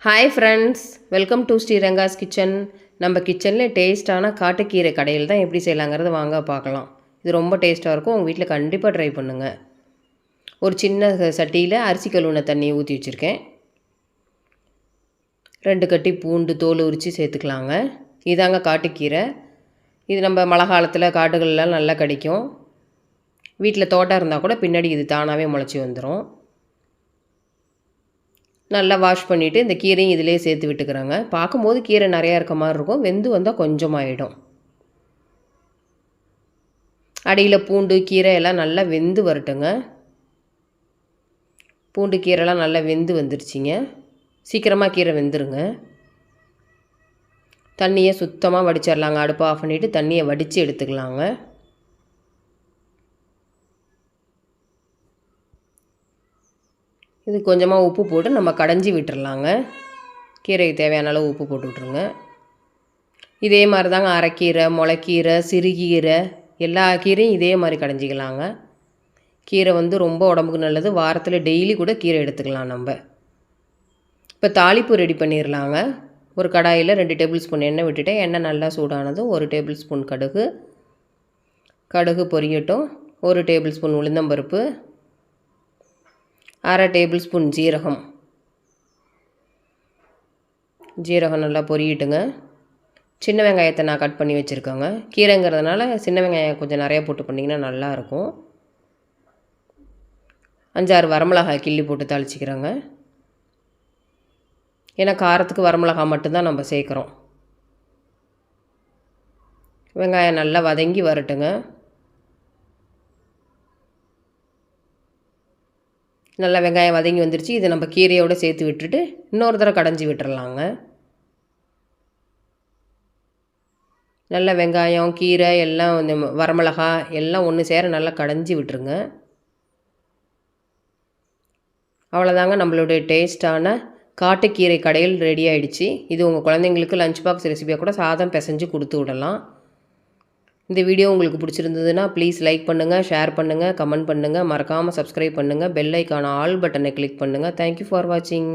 Hi friends, welcome to Sriranga's kitchen. நம்ம கிச்சனில் டேஸ்ட்டான காட்டுக்கீரை கடையில் தான் எப்படி செய்யலாங்கிறத வாங்க பார்க்கலாம். இது ரொம்ப டேஸ்ட்டாக இருக்கும். உங்கள் வீட்டில் கண்டிப்பாக ட்ரை பண்ணுங்கள். ஒரு சின்ன சட்டியில் அரிசி கழுவுன தண்ணி ஊற்றி வச்சுருக்கேன். 2 கட்டி பூண்டு தோல் உரித்து சேர்த்துக்கலாங்க. இதாங்க காட்டுக்கீரை. இது நம்ம மழை காலத்தில் காட்டுகள்லாம் நல்லா கிடைக்கும். வீட்டில் தோட்டம் இருந்தால் கூட பின்னாடி இது தானாகவே முளைச்சி வந்துடும். நல்லா வாஷ் பண்ணிவிட்டு இந்த கீரையும் இதிலே சேர்த்து விட்டுக்கிறேங்க. பார்க்கும்போது கீரை நிறையா இருக்க மாதிரி இருக்கும். வெந்து வந்தால் கொஞ்சமாகிடும். அடியில் பூண்டு கீரை எல்லாம் நல்லா வெந்து வரட்டுங்க. பூண்டு கீரைலாம் நல்லா வெந்து வந்துருச்சிங்க. சீக்கிரமாக கீரை வெந்துருங்க. தண்ணியை சுத்தமாக வடிச்சிடலாங்க. அடுப்பை ஆஃப் பண்ணிவிட்டு தண்ணியை வடித்து எடுத்துக்கலாங்க. இது கொஞ்சமாக உப்பு போட்டு நம்ம கடைஞ்சி விட்டுறலாங்க. கீரைக்கு தேவையான அளவு உப்பு போட்டு விட்ருங்க. இதே மாதிரி தாங்க அரைக்கீரை, முளைக்கீரை, சிறுகீரை எல்லா கீரையும் இதே மாதிரி கடைஞ்சிக்கலாங்க. கீரை ரொம்ப உடம்புக்கு நல்லது. வாரத்தில் டெய்லி கூட கீரை எடுத்துக்கலாம் நம்ம. இப்போ தாளிப்பு ரெடி பண்ணிடலாங்க. ஒரு கடாயில் 2 டேபிள் ஸ்பூன் எண்ணெய் விட்டுட்டேன். எண்ணெய் நல்லா சூடானதும் 1 டேபிள் ஸ்பூன் கடுகு பொரியட்டும். 1 டேபிள் ஸ்பூன் உளுந்தம்பருப்பு, 1/2 டேபிள் ஸ்பூன் ஜீரகம் நல்லா பொரியட்டுங்க. சின்ன வெங்காயத்தை நான் கட் பண்ணி வச்சுருக்கேங்க. கீரைங்கிறதுனால சின்ன வெங்காயம் கொஞ்சம் நிறையா போட்டு பண்ணிங்கன்னா நல்லாயிருக்கும். 5-6 வரமிளகாய் கிள்ளி போட்டு தாளிச்சிக்கிறேங்க. ஏன்னா காரத்துக்கு வரமிளகாய் மட்டும்தான் நம்ம சேர்க்குறோம். வெங்காயம் நல்லா வதங்கி வரட்டுங்க. நல்லா வெங்காயம் வதங்கி வந்துருச்சு. இதை நம்ம கீரையோடு சேர்த்து விட்டுட்டு இன்னொரு தடவை கடைஞ்சி விட்டுறலாங்க. நல்லா வெங்காயம் கீரை எல்லாம் இந்த வரமிளகாய் எல்லாம் ஒன்று சேர நல்லா கடைஞ்சி விட்டுருங்க. அவ்வளோதாங்க, நம்மளுடைய டேஸ்ட்டான காட்டுக்கீரை கடையில் ரெடி ஆகிடுச்சு. இது உங்கள் குழந்தைங்களுக்கு லஞ்ச் பாக்ஸ் ரெசிபியாக கூட சாதம் பிசைஞ்சு கொடுத்து விடலாம். இந்த வீடியோ உங்களுக்கு பிடிச்சிருந்ததுன்னா ப்ளீஸ் லைக் பண்ணுங்கள், ஷேர் பண்ணுங்கள், கமெண்ட் பண்ணுங்கள், மறக்காமல் சப்ஸ்கிரைப் பண்ணுங்கள், பெல் ஐக்கான ஆல் பட்டனை கிளிக் பண்ணுங்கள். தேங்க்யூ ஃபார் வாட்சிங்.